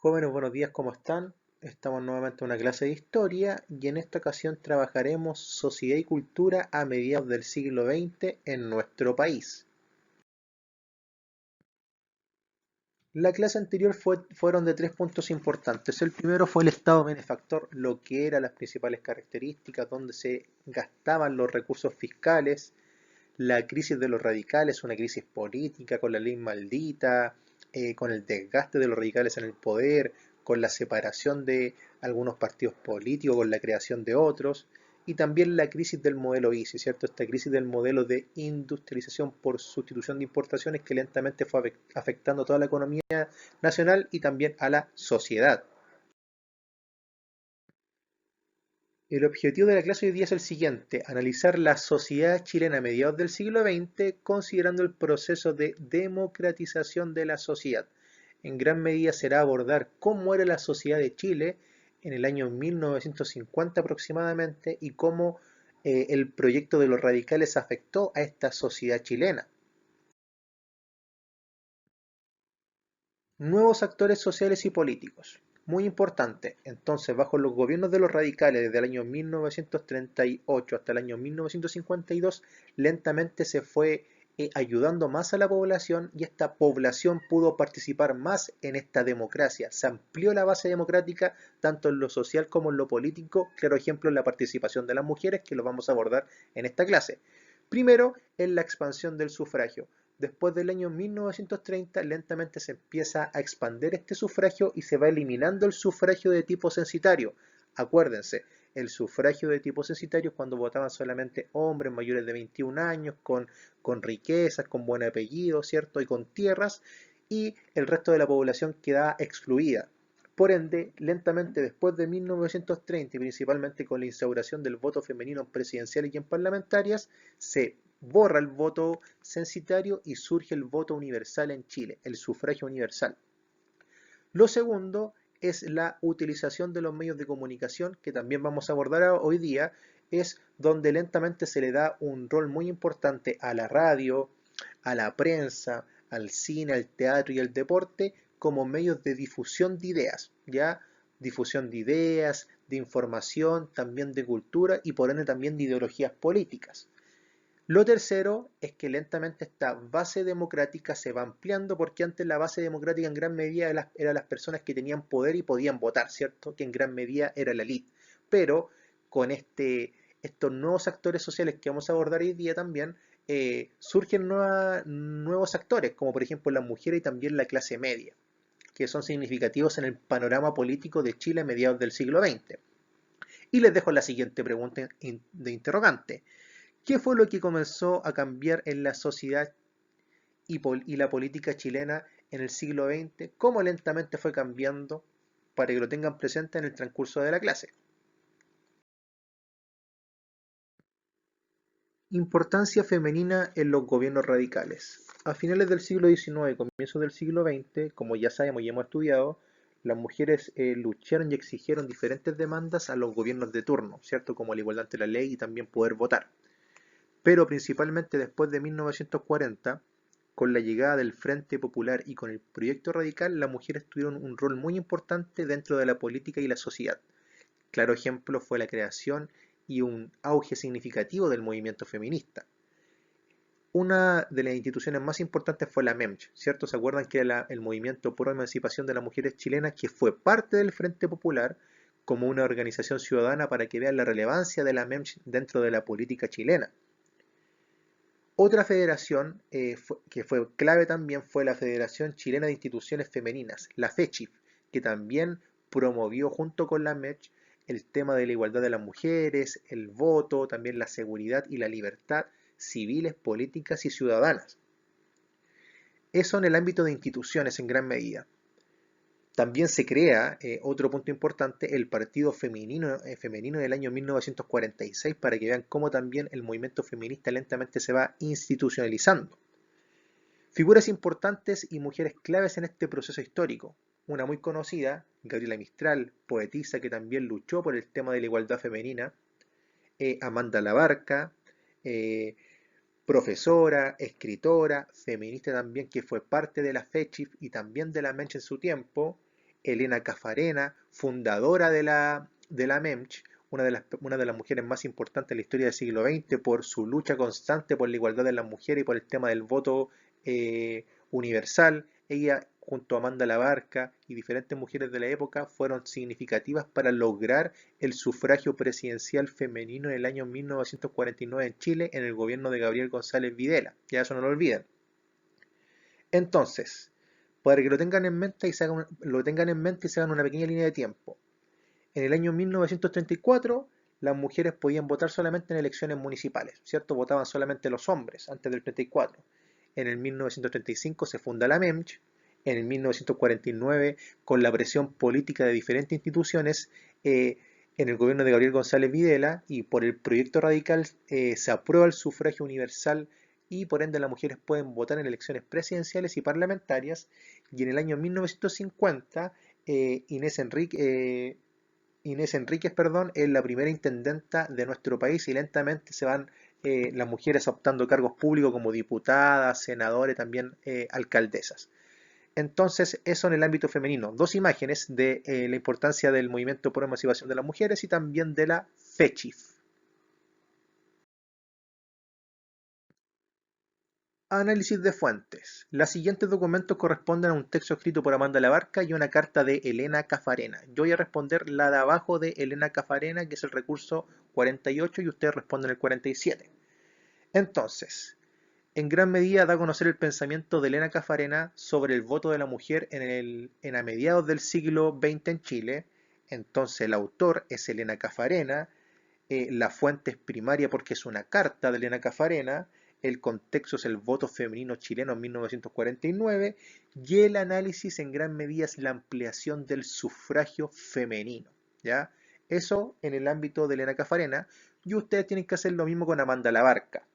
Jóvenes, buenos días, ¿cómo están? Estamos nuevamente en una clase de historia y en esta ocasión trabajaremos sociedad y cultura a mediados del siglo XX en nuestro país. La clase anterior fueron de tres puntos importantes. El primero fue el estado benefactor, lo que eran las principales características, dónde se gastaban los recursos fiscales, la crisis de los radicales, una crisis política con la ley maldita, con el desgaste de los radicales en el poder, con la separación de algunos partidos políticos, con la creación de otros, y también la crisis del modelo ICI, ¿cierto? Esta crisis del modelo de industrialización por sustitución de importaciones que lentamente fue afectando a toda la economía nacional y también a la sociedad. El objetivo de la clase de hoy día es el siguiente: analizar la sociedad chilena a mediados del siglo XX considerando el proceso de democratización de la sociedad. En gran medida será abordar cómo era la sociedad de Chile en el año 1950 aproximadamente y cómo el proyecto de los radicales afectó a esta sociedad chilena. Nuevos actores sociales y políticos. Muy importante. Entonces, bajo los gobiernos de los radicales desde el año 1938 hasta el año 1952, lentamente se fue ayudando más a la población y esta población pudo participar más en esta democracia. Se amplió la base democrática tanto en lo social como en lo político. Claro ejemplo en la participación de las mujeres, que lo vamos a abordar en esta clase. Primero, en la expansión del sufragio. Después del año 1930, lentamente se empieza a expandir este sufragio y se va eliminando el sufragio de tipo censitario. Acuérdense, el sufragio de tipo censitario es cuando votaban solamente hombres mayores de 21 años, con riquezas, con buen apellido, ¿cierto? Y con tierras, y el resto de la población quedaba excluida. Por ende, lentamente después de 1930 y principalmente con la instauración del voto femenino en presidenciales y en parlamentarias, se borra el voto censitario y surge el voto universal en Chile, el sufragio universal. Lo segundo es la utilización de los medios de comunicación, que también vamos a abordar hoy día, es donde lentamente se le da un rol muy importante a la radio, a la prensa, al cine, al teatro y al deporte como medios de difusión de ideas, ¿ya? Difusión de ideas, de información, también de cultura y por ende también de ideologías políticas. Lo tercero es que lentamente esta base democrática se va ampliando porque antes la base democrática en gran medida era las personas que tenían poder y podían votar, ¿cierto? Que en gran medida era la élite. Pero con estos nuevos actores sociales que vamos a abordar hoy día también, surgen nuevos actores, como por ejemplo las mujeres y también la clase media, que son significativos en el panorama político de Chile a mediados del siglo XX. Y les dejo la siguiente pregunta de interrogante. ¿Qué fue lo que comenzó a cambiar en la sociedad y la política chilena en el siglo XX? ¿Cómo lentamente fue cambiando? Para que lo tengan presente en el transcurso de la clase. Importancia femenina en los gobiernos radicales. A finales del siglo XIX y comienzos del siglo XX, como ya sabemos y hemos estudiado, las mujeres lucharon y exigieron diferentes demandas a los gobiernos de turno, ¿cierto? Como la igualdad ante la ley y también poder votar. Pero principalmente después de 1940, con la llegada del Frente Popular y con el Proyecto Radical, las mujeres tuvieron un rol muy importante dentro de la política y la sociedad. Claro ejemplo fue la creación y un auge significativo del movimiento feminista. Una de las instituciones más importantes fue la MEMCH, ¿cierto? ¿Se acuerdan que era el movimiento pro emancipación de las mujeres chilenas, que fue parte del Frente Popular como una organización ciudadana para que vean la relevancia de la MEMCH dentro de la política chilena? Otra federación que fue clave también fue la Federación Chilena de Instituciones Femeninas, la FECHIF, que también promovió junto con la MECH el tema de la igualdad de las mujeres, el voto, también la seguridad y la libertad civiles, políticas y ciudadanas. Eso en el ámbito de instituciones en gran medida. También se crea, otro punto importante, el Partido Femenino del año 1946 para que vean cómo también el movimiento feminista lentamente se va institucionalizando. Figuras importantes y mujeres claves en este proceso histórico. Una muy conocida, Gabriela Mistral, poetisa que también luchó por el tema de la igualdad femenina. Amanda Labarca, eh, profesora, escritora, feminista también, que fue parte de la FECHIF y también de la MENCH en su tiempo. Elena Cafarena, fundadora de la MEMCH, una de las mujeres más importantes en la historia del siglo XX por su lucha constante por la igualdad de las mujeres y por el tema del voto universal. Ella, junto a Amanda Labarca y diferentes mujeres de la época, fueron significativas para lograr el sufragio presidencial femenino en el año 1949 en Chile, en el gobierno de Gabriel González Videla. Ya eso no lo olviden. Entonces, para que lo tengan en mente y se hagan una pequeña línea de tiempo. En el año 1934, las mujeres podían votar solamente en elecciones municipales, ¿cierto? Votaban solamente los hombres antes del 34. En el 1935 se funda la MEMCH. En el 1949, con la presión política de diferentes instituciones, en el gobierno de Gabriel González Videla y por el proyecto radical, se aprueba el sufragio universal y por ende las mujeres pueden votar en elecciones presidenciales y parlamentarias. Y en el año 1950, Inés Enríquez, es la primera intendenta de nuestro país y lentamente se van las mujeres optando cargos públicos como diputadas, senadores, también alcaldesas. Entonces, eso en el ámbito femenino. Dos imágenes de la importancia del movimiento por emancipación de las mujeres y también de la FECHIF. Análisis de fuentes. Los siguientes documentos corresponden a un texto escrito por Amanda Labarca y una carta de Elena Cafarena. Yo voy a responder la de abajo de Elena Cafarena, que es el recurso 48, y ustedes responden el 47. Entonces, en gran medida da a conocer el pensamiento de Elena Cafarena sobre el voto de la mujer a mediados del siglo XX en Chile. Entonces, el autor es Elena Cafarena, la fuente es primaria porque es una carta de Elena Cafarena, el contexto es el voto femenino chileno en 1949 y el análisis en gran medida es la ampliación del sufragio femenino, ¿ya? Eso en el ámbito de Elena Cafarena, y ustedes tienen que hacer lo mismo con Amanda Labarca.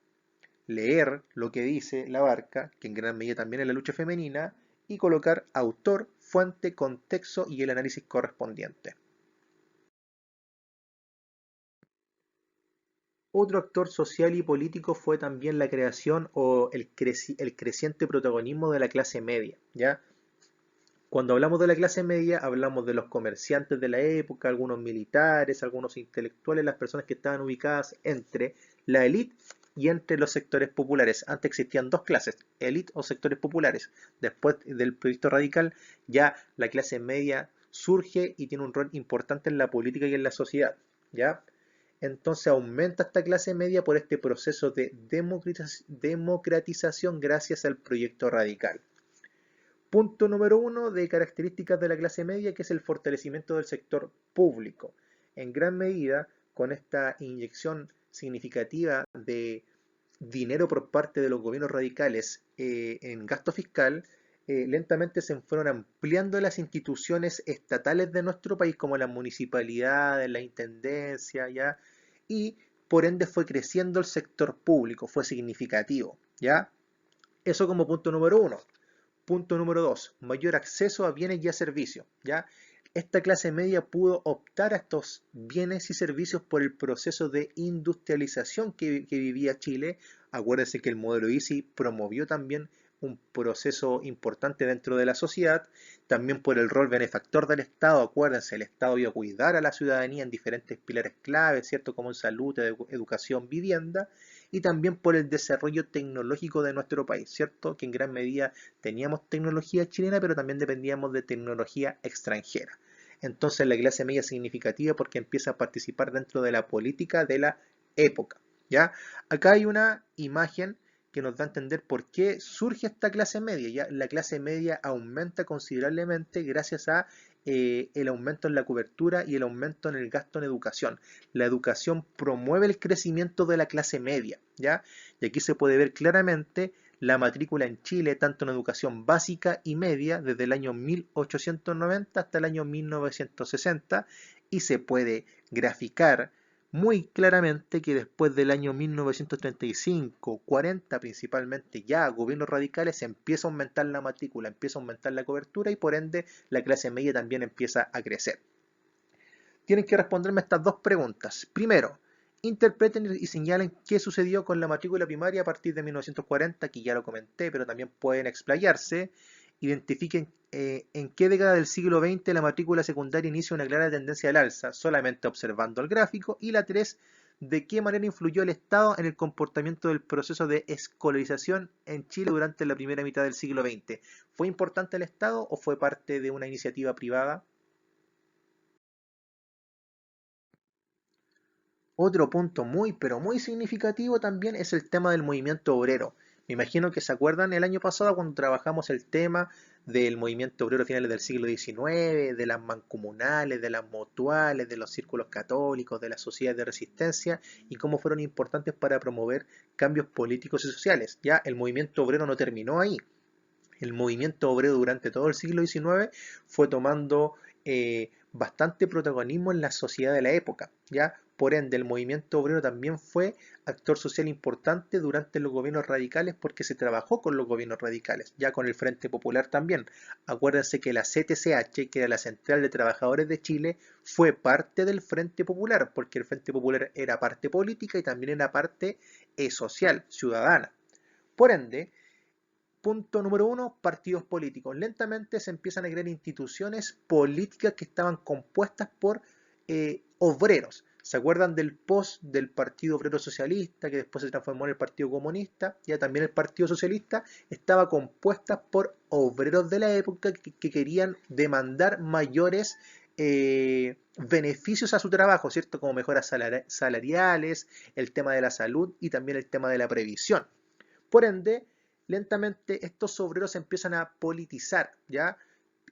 Leer lo que dice Labarca, que en gran medida también es la lucha femenina, y colocar autor, fuente, contexto y el análisis correspondiente. Otro actor social y político fue también la creación o el creciente protagonismo de la clase media, ¿ya? Cuando hablamos de la clase media, hablamos de los comerciantes de la época, algunos militares, algunos intelectuales, las personas que estaban ubicadas entre la élite y entre los sectores populares. Antes existían dos clases, élite o sectores populares. Después del proyecto radical, ya la clase media surge y tiene un rol importante en la política y en la sociedad, ¿ya? Entonces aumenta esta clase media por este proceso de democratización gracias al proyecto radical. Punto número uno de características de la clase media, que es el fortalecimiento del sector público. En gran medida, con esta inyección significativa de dinero por parte de los gobiernos radicales en gasto fiscal, lentamente se fueron ampliando las instituciones estatales de nuestro país, como las municipalidades, la intendencia, ¿ya? Y por ende fue creciendo el sector público, fue significativo, ¿ya? Eso como punto número uno. Punto número 2, mayor acceso a bienes y a servicios, ¿ya? Esta clase media pudo optar a estos bienes y servicios por el proceso de industrialización que vivía Chile. Acuérdense que el modelo Easy promovió también un proceso importante dentro de la sociedad, también por el rol benefactor del Estado. Acuérdense, el Estado iba a cuidar a la ciudadanía en diferentes pilares claves, ¿cierto? Como en salud, educación, vivienda, y también por el desarrollo tecnológico de nuestro país, ¿cierto? Que en gran medida teníamos tecnología chilena, pero también dependíamos de tecnología extranjera. Entonces la clase media es significativa porque empieza a participar dentro de la política de la época, ¿ya? Acá hay una imagen que nos da a entender por qué surge esta clase media, ¿ya? La clase media aumenta considerablemente gracias a el aumento en la cobertura y el aumento en el gasto en educación. La educación promueve el crecimiento de la clase media, ¿ya? Y aquí se puede ver claramente la matrícula en Chile, tanto en educación básica y media, desde el año 1890 hasta el año 1960, y se puede graficar muy claramente que después del año 1935, 40 principalmente, ya gobiernos radicales, empieza a aumentar la matrícula, empieza a aumentar la cobertura y por ende la clase media también empieza a crecer. Tienen que responderme estas dos preguntas. Primero, interpreten y señalen qué sucedió con la matrícula primaria a partir de 1940, que ya lo comenté, pero también pueden explayarse. identifiquen en qué década del siglo XX la matrícula secundaria inicia una clara tendencia al alza, solamente observando el gráfico. Y la 3, de qué manera influyó el Estado en el comportamiento del proceso de escolarización en Chile durante la primera mitad del siglo XX. ¿Fue importante el Estado o fue parte de una iniciativa privada? Otro punto muy, pero muy significativo también es el tema del movimiento obrero. Me imagino que se acuerdan el año pasado cuando trabajamos el tema del movimiento obrero a finales del siglo XIX, de las mancomunales, de las mutuales, de los círculos católicos, de las sociedades de resistencia y cómo fueron importantes para promover cambios políticos y sociales. Ya el movimiento obrero no terminó ahí. El movimiento obrero durante todo el siglo XIX fue tomando bastante protagonismo en la sociedad de la época, ¿ya? Por ende, el movimiento obrero también fue actor social importante durante los gobiernos radicales porque se trabajó con los gobiernos radicales, ya con el Frente Popular también. Acuérdense que la CTCH, que era la Central de Trabajadores de Chile, fue parte del Frente Popular, porque el Frente Popular era parte política y también era parte social, ciudadana. Por ende, punto número uno, partidos políticos. Lentamente se empiezan a crear instituciones políticas que estaban compuestas por obreros. ¿Se acuerdan del post del Partido Obrero Socialista, que después se transformó en el Partido Comunista? Ya también el Partido Socialista estaba compuesta por obreros de la época que querían demandar mayores beneficios a su trabajo, ¿cierto? Como mejoras salariales, el tema de la salud y también el tema de la previsión. Por ende, lentamente estos obreros empiezan a politizar, ¿ya?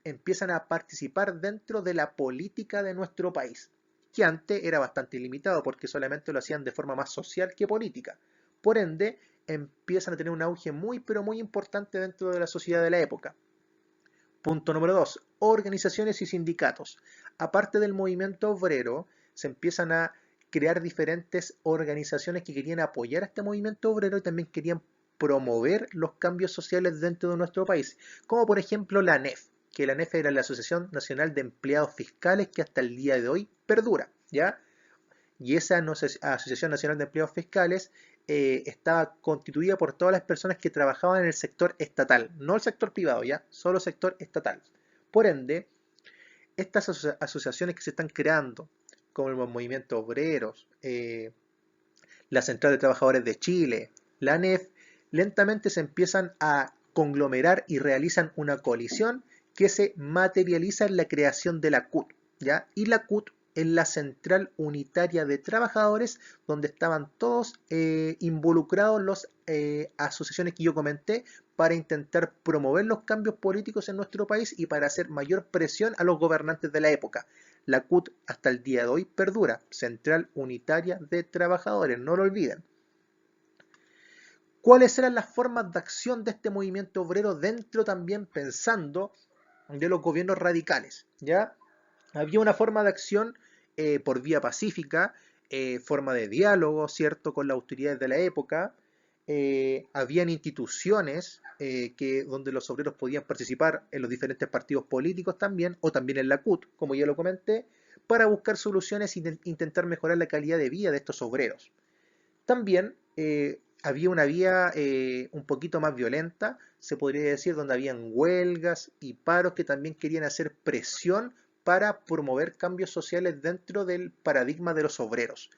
Empiezan a participar dentro de la política de nuestro país, que antes era bastante limitado porque solamente lo hacían de forma más social que política. Por ende, empiezan a tener un auge muy, pero muy importante dentro de la sociedad de la época. Punto número 2. Organizaciones y sindicatos. Aparte del movimiento obrero, se empiezan a crear diferentes organizaciones que querían apoyar a este movimiento obrero y también querían promover los cambios sociales dentro de nuestro país, como por ejemplo la ANEF, que la ANEF era la Asociación Nacional de Empleados Fiscales que hasta el día de hoy perdura, ¿ya? Y esa Asociación Nacional de Empleados Fiscales estaba constituida por todas las personas que trabajaban en el sector estatal, no el sector privado, ya, solo sector estatal. Por ende, estas asociaciones que se están creando, como el Movimiento Obreros, la Central de Trabajadores de Chile, la ANEF, lentamente se empiezan a conglomerar y realizan una coalición que se materializa en la creación de la CUT, ¿ya? Y la CUT en la Central Unitaria de Trabajadores, donde estaban todos involucrados las asociaciones que yo comenté para intentar promover los cambios políticos en nuestro país y para hacer mayor presión a los gobernantes de la época. La CUT hasta el día de hoy perdura, Central Unitaria de Trabajadores, no lo olviden. ¿Cuáles eran las formas de acción de este movimiento obrero dentro también pensando de los gobiernos radicales? ¿Ya? Había una forma de acción por vía pacífica, forma de diálogo, ¿cierto?, con las autoridades de la época. Habían instituciones donde los obreros podían participar en los diferentes partidos políticos también, o también en la CUT, como ya lo comenté, para buscar soluciones e intentar mejorar la calidad de vida de estos obreros. También había una vía un poquito más violenta, se podría decir, donde habían huelgas y paros que también querían hacer presión para promover cambios sociales dentro del paradigma de los obreros.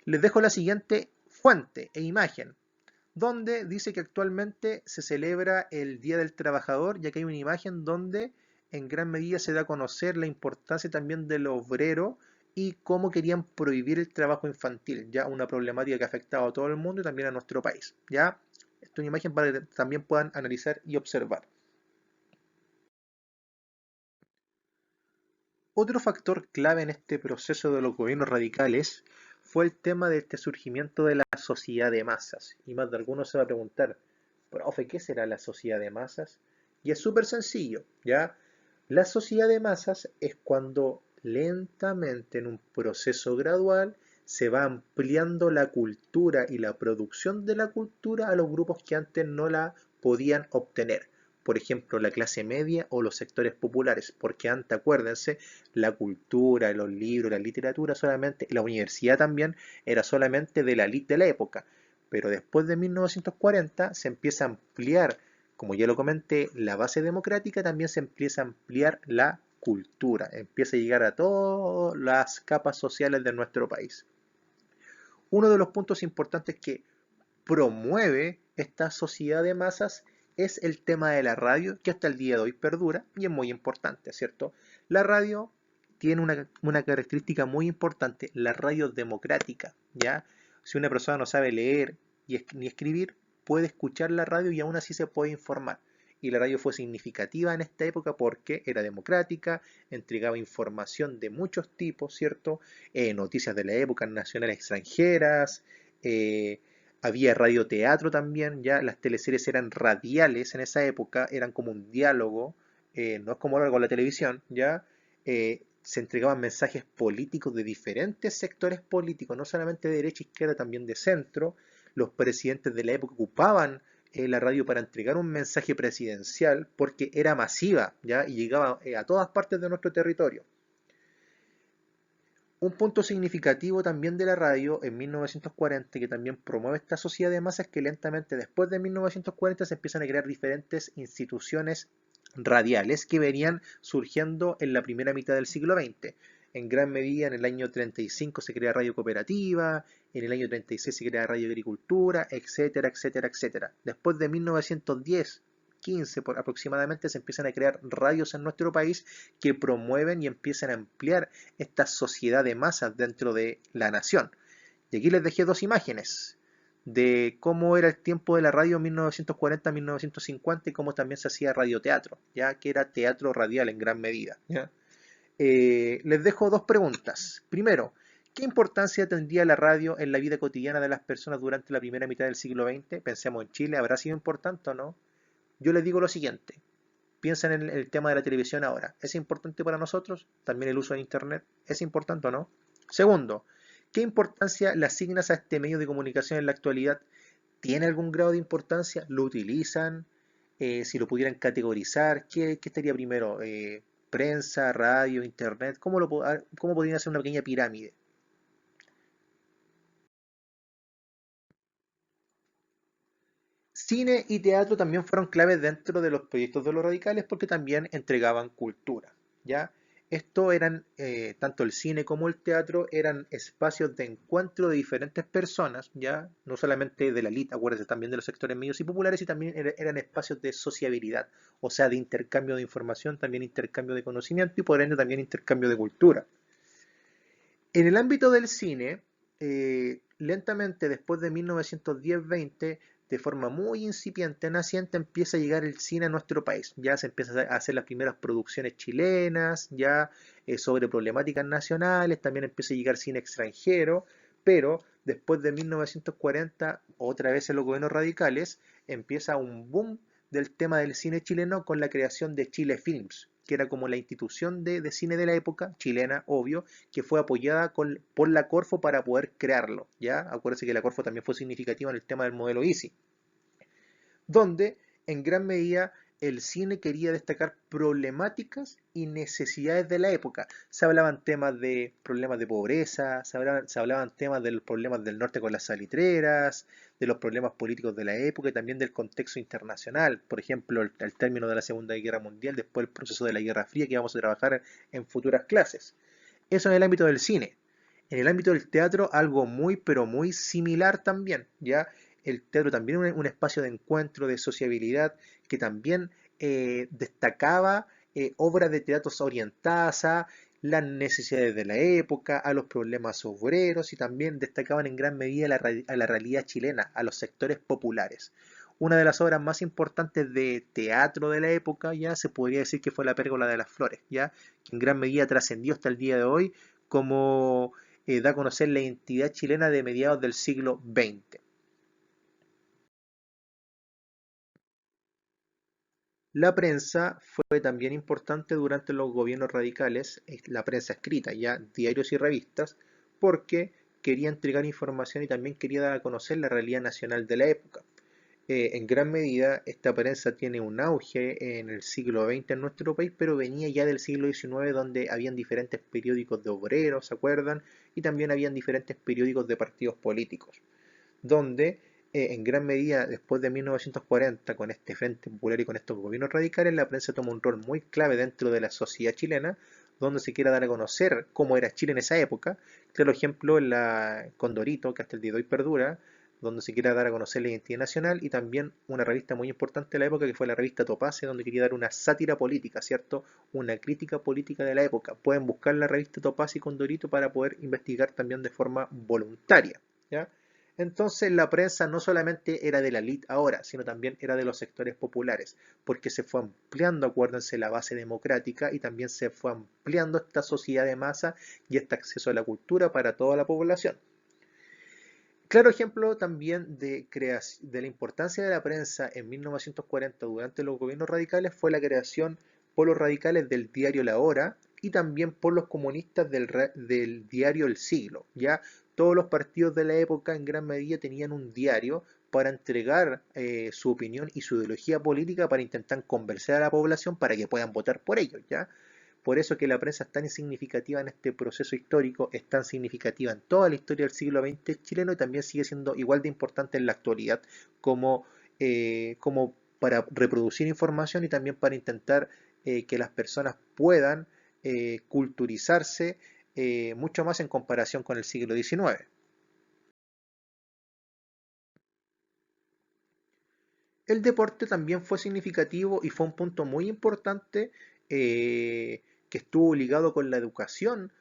Les dejo la siguiente fuente e imagen, donde dice que actualmente se celebra el Día del Trabajador, ya que hay una imagen donde en gran medida se da a conocer la importancia también del obrero y cómo querían prohibir el trabajo infantil, ya una problemática que ha afectado a todo el mundo y también a nuestro país. Ya, esta es una imagen para que también puedan analizar y observar. Otro factor clave en este proceso de los gobiernos radicales fue el tema de este surgimiento de la sociedad de masas. Y más de alguno se va a preguntar, profe, ¿qué será la sociedad de masas? Y es súper sencillo, ¿ya? La sociedad de masas es cuando lentamente en un proceso gradual se va ampliando la cultura y la producción de la cultura a los grupos que antes no la podían obtener. Por ejemplo, la clase media o los sectores populares, porque antes, acuérdense, la cultura, los libros, la literatura solamente, la universidad también, era solamente de la élite de la época. Pero después de 1940 se empieza a ampliar como ya lo comenté, la base democrática, también se empieza a ampliar la cultura, empieza a llegar a todas las capas sociales de nuestro país. Uno de los puntos importantes que promueve esta sociedad de masas es el tema de la radio, que hasta el día de hoy perdura y es muy importante, ¿cierto? La radio tiene una característica muy importante, la radio democrática, ¿ya? Si una persona no sabe leer ni escribir, puede escuchar la radio y aún así se puede informar. Y la radio fue significativa en esta época porque era democrática, entregaba información de muchos tipos, ¿cierto? Noticias de la época, nacionales extranjeras, eh, había radioteatro también, ya las teleseries eran radiales en esa época, eran como un diálogo, no es como ahora con la televisión, ya se entregaban mensajes políticos de diferentes sectores políticos, no solamente de derecha, izquierda, también de centro. Los presidentes de la época ocupaban la radio para entregar un mensaje presidencial porque era masiva, ya, y llegaba a todas partes de nuestro territorio. Un punto significativo también de la radio en 1940, que también promueve esta sociedad de masas, es que lentamente después de 1940 se empiezan a crear diferentes instituciones radiales que venían surgiendo en la primera mitad del siglo XX. En gran medida en el año 35 se crea Radio Cooperativa, en el año 36 se crea Radio Agricultura, etcétera, etcétera, etcétera. Después de 1910, 15 aproximadamente, se empiezan a crear radios en nuestro país que promueven y empiezan a ampliar esta sociedad de masas dentro de la nación. Y aquí les dejé dos imágenes de cómo era el tiempo de la radio en 1940-1950 y cómo también se hacía radioteatro, ya que era teatro radial en gran medida. ¿Ya? Les dejo dos preguntas. Primero, ¿qué importancia tendría la radio en la vida cotidiana de las personas durante la primera mitad del siglo XX? Pensemos en Chile, ¿habrá sido importante o no? Yo les digo lo siguiente, piensen en el tema de la televisión ahora. ¿Es importante para nosotros? También el uso de Internet. ¿Es importante o no? Segundo, ¿qué importancia le asignas a este medio de comunicación en la actualidad? ¿Tiene algún grado de importancia? ¿Lo utilizan? Si lo pudieran categorizar, ¿qué estaría primero? ¿Prensa, radio, Internet? ¿Cómo podrían hacer una pequeña pirámide? Cine y teatro también fueron claves dentro de los proyectos de los radicales porque también entregaban cultura, ¿ya? Esto eran, tanto el cine como el teatro, eran espacios de encuentro de diferentes personas, ¿ya? No solamente de la élite, acuérdense, también de los sectores medios y populares, y también eran espacios de sociabilidad, o sea, de intercambio de información, también intercambio de conocimiento y por ende también intercambio de cultura. En el ámbito del cine, lentamente después de 1910-20, de forma muy incipiente, naciente, empieza a llegar el cine a nuestro país. Ya se empiezan a hacer las primeras producciones chilenas, ya sobre problemáticas nacionales, también empieza a llegar cine extranjero, pero después de 1940, otra vez en los gobiernos radicales, empieza un boom del tema del cine chileno con la creación de Chile Films, que era como la institución de cine de la época, chilena, obvio, que fue apoyada por la Corfo para poder crearlo, ¿ya? Acuérdense que la Corfo también fue significativa en el tema del modelo Easy, donde en gran medida el cine quería destacar problemáticas y necesidades de la época. Se hablaban temas de problemas de pobreza, se hablaban temas de los problemas del norte con las salitreras, de los problemas políticos de la época y también del contexto internacional. Por ejemplo, el término de la Segunda Guerra Mundial, después el proceso de la Guerra Fría que vamos a trabajar en futuras clases. Eso en el ámbito del cine. En el ámbito del teatro, algo muy, pero muy similar también, ¿ya? El teatro también es un espacio de encuentro, de sociabilidad, que también destacaba obras de teatro orientadas a las necesidades de la época, a los problemas obreros y también destacaban en gran medida a la realidad chilena, a los sectores populares. Una de las obras más importantes de teatro de la época ya se podría decir que fue La Pérgola de las Flores, ya que en gran medida trascendió hasta el día de hoy como da a conocer la identidad chilena de mediados del siglo XX. La prensa fue también importante durante los gobiernos radicales, la prensa escrita, ya diarios y revistas, porque quería entregar información y también quería dar a conocer la realidad nacional de la época. En gran medida, esta prensa tiene un auge en el siglo XX en nuestro país, pero venía ya del siglo XIX, donde habían diferentes periódicos de obreros, ¿se acuerdan? Y también habían diferentes periódicos de partidos políticos, donde en gran medida después de 1940, con este Frente Popular y con estos gobiernos radicales, la prensa toma un rol muy clave dentro de la sociedad chilena, donde se quiera dar a conocer cómo era Chile en esa época. Claro ejemplo, en la Condorito, que hasta el día de hoy perdura, donde se quiera dar a conocer la identidad nacional, y también una revista muy importante de la época, que fue la revista Topace, donde quería dar una sátira política, ¿cierto? Una crítica política de la época. Pueden buscar la revista Topace y Condorito para poder investigar también de forma voluntaria, ¿ya? Entonces la prensa no solamente era de la elite ahora, sino también era de los sectores populares, porque se fue ampliando, acuérdense, la base democrática y también se fue ampliando esta sociedad de masa y este acceso a la cultura para toda la población. Claro ejemplo también de la importancia de la prensa en 1940 durante los gobiernos radicales fue la creación por los radicales del diario La Hora y también por los comunistas del diario El Siglo. Ya todos los partidos de la época en gran medida tenían un diario para entregar su opinión y su ideología política para intentar convencer a la población para que puedan votar por ellos, ¿ya? Por eso que la prensa es tan significativa en este proceso histórico, es tan significativa en toda la historia del siglo XX chileno y también sigue siendo igual de importante en la actualidad como, como para reproducir información y también para intentar que las personas puedan culturizarse mucho más en comparación con el siglo XIX. El deporte también fue significativo y fue un punto muy importante que estuvo ligado con la educación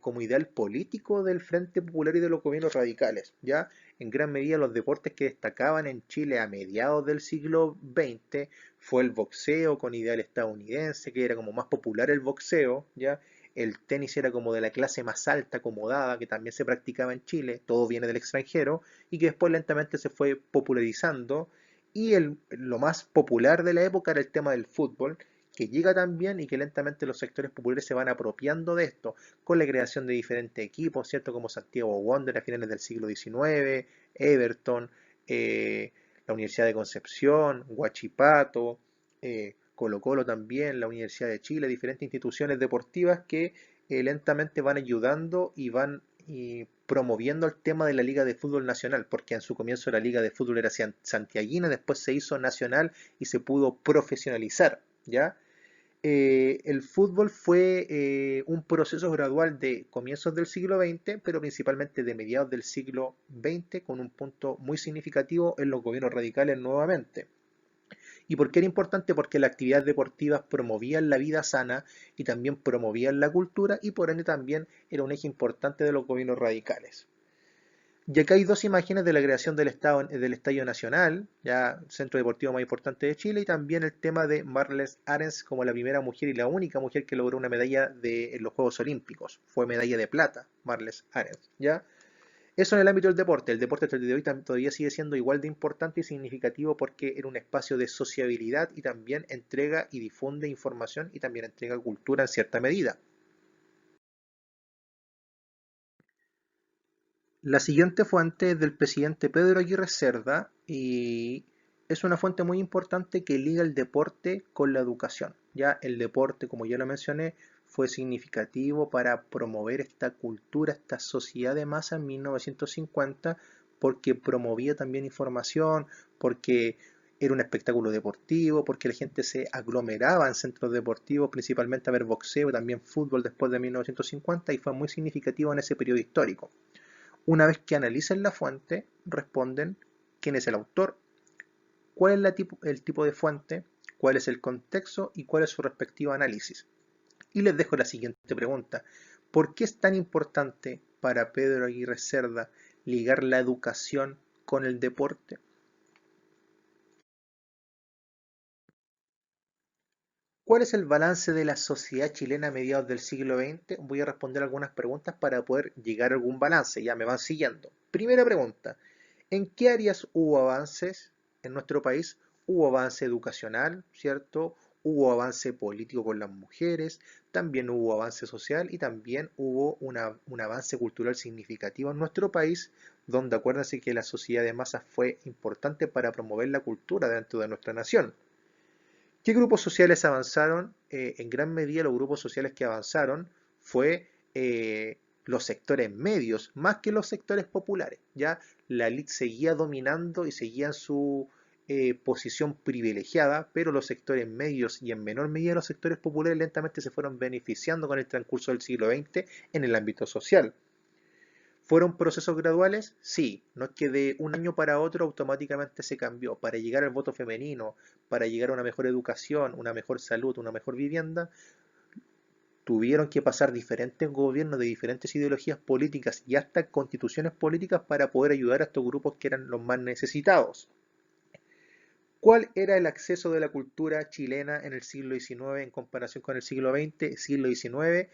como ideal político del Frente Popular y de los gobiernos radicales. Ya en gran medida los deportes que destacaban en Chile a mediados del siglo XX fue el boxeo con ideal estadounidense, que era como más popular el boxeo, ya. El tenis era como de la clase más alta, acomodada, que también se practicaba en Chile, todo viene del extranjero, y que después lentamente se fue popularizando y lo más popular de la época era el tema del fútbol, que llega también y que lentamente los sectores populares se van apropiando de esto, con la creación de diferentes equipos, ¿cierto? Como Santiago Wander a finales del siglo XIX, Everton, la Universidad de Concepción, Huachipato, Colo Colo también, la Universidad de Chile, diferentes instituciones deportivas que lentamente van ayudando y van promoviendo el tema de la Liga de Fútbol Nacional, porque en su comienzo la Liga de Fútbol era santiaguina, después se hizo nacional y se pudo profesionalizar, ¿ya? El fútbol fue un proceso gradual de comienzos del siglo XX, pero principalmente de mediados del siglo XX, con un punto muy significativo en los gobiernos radicales nuevamente. ¿Y por qué era importante? Porque las actividades deportivas promovían la vida sana y también promovían la cultura y por ende también era un eje importante de los gobiernos radicales. Y acá hay dos imágenes de la creación del Estadio Nacional, ya centro deportivo más importante de Chile, y también el tema de Marles Arens como la primera mujer y la única mujer que logró una medalla en los Juegos Olímpicos. Fue medalla de plata, Marles Arens, ¿ya? Eso en el ámbito del deporte. El deporte hasta el día de hoy todavía sigue siendo igual de importante y significativo porque era un espacio de sociabilidad y también entrega y difunde información y también entrega cultura en cierta medida. La siguiente fuente es del presidente Pedro Aguirre Cerda y es una fuente muy importante que liga el deporte con la educación. Ya el deporte, como ya lo mencioné, fue significativo para promover esta cultura, esta sociedad de masa en 1950 porque promovía también información, porque era un espectáculo deportivo, porque la gente se aglomeraba en centros deportivos, principalmente a ver boxeo y también fútbol después de 1950 y fue muy significativo en ese periodo histórico. Una vez que analicen la fuente, responden quién es el autor, cuál es el tipo de fuente, cuál es el contexto y cuál es su respectivo análisis. Y les dejo la siguiente pregunta. ¿Por qué es tan importante para Pedro Aguirre Cerda ligar la educación con el deporte? ¿Cuál es el balance de la sociedad chilena a mediados del siglo XX? Voy a responder algunas preguntas para poder llegar a algún balance, ya me van siguiendo. Primera pregunta, ¿en qué áreas hubo avances en nuestro país? Hubo avance educacional, ¿cierto? Hubo avance político con las mujeres, también hubo avance social y también hubo un avance cultural significativo en nuestro país, donde acuérdense que la sociedad de masas fue importante para promover la cultura dentro de nuestra nación. ¿Qué grupos sociales avanzaron? En gran medida los grupos sociales que avanzaron fue los sectores medios más que los sectores populares. Ya la élite seguía dominando y seguía en su posición privilegiada, pero los sectores medios y en menor medida los sectores populares lentamente se fueron beneficiando con el transcurso del siglo XX en el ámbito social. ¿Fueron procesos graduales? Sí, no es que de un año para otro automáticamente se cambió. Para llegar al voto femenino, para llegar a una mejor educación, una mejor salud, una mejor vivienda, tuvieron que pasar diferentes gobiernos de diferentes ideologías políticas y hasta constituciones políticas para poder ayudar a estos grupos que eran los más necesitados. ¿Cuál era el acceso de la cultura chilena en el siglo XIX en comparación con el siglo XX? Siglo XIX,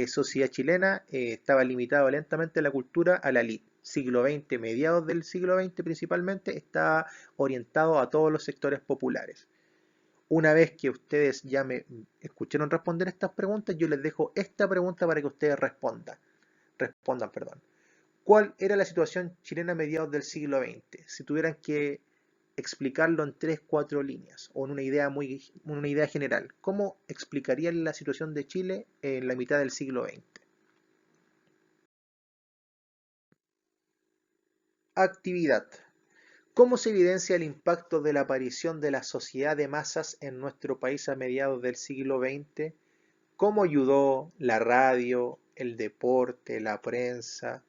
sociedad chilena, estaba limitado lentamente la cultura a la elite. Siglo XX, mediados del siglo XX principalmente, estaba orientado a todos los sectores populares. Una vez que ustedes ya me escucharon responder estas preguntas, yo les dejo esta pregunta para que ustedes respondan, perdón. ¿Cuál era la situación chilena a mediados del siglo XX? Si tuvieran que explicarlo en 3, 4 líneas o en una idea general, ¿cómo explicarían la situación de Chile en la mitad del siglo XX? Actividad. ¿Cómo se evidencia el impacto de la aparición de la sociedad de masas en nuestro país a mediados del siglo XX? ¿Cómo ayudó la radio, el deporte, la prensa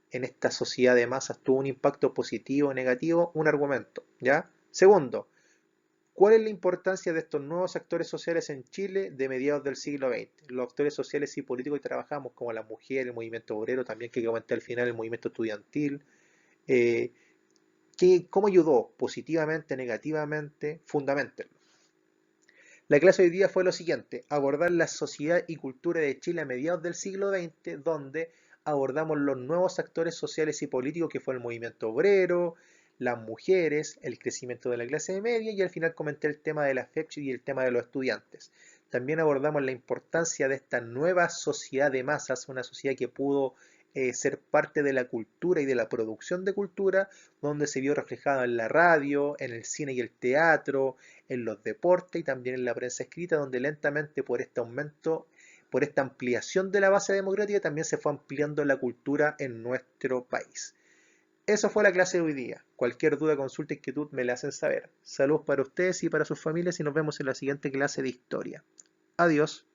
en esta sociedad de masas? ¿Tuvo un impacto positivo o negativo? Un argumento, ¿ya? Segundo, ¿cuál es la importancia de estos nuevos actores sociales en Chile de mediados del siglo XX? Los actores sociales y políticos que trabajamos, como la mujer, el movimiento obrero, también que comenté al final, el movimiento estudiantil, eh, ¿cómo ayudó positivamente, negativamente? Fundamentenlo. La clase de hoy día fue lo siguiente: abordar la sociedad y cultura de Chile a mediados del siglo XX, donde abordamos los nuevos actores sociales y políticos que fue el movimiento obrero, las mujeres, el crecimiento de la clase media y al final comenté el tema de la FEPCHI y el tema de los estudiantes. También abordamos la importancia de esta nueva sociedad de masas, una sociedad que pudo ser parte de la cultura y de la producción de cultura, donde se vio reflejado en la radio, en el cine y el teatro, en los deportes y también en la prensa escrita, donde lentamente por este aumento, por esta ampliación de la base democrática, también se fue ampliando la cultura en nuestro país. Eso fue la clase de hoy día. Cualquier duda, consulta, inquietud me la hacen saber. Saludos para ustedes y para sus familias y nos vemos en la siguiente clase de historia. Adiós.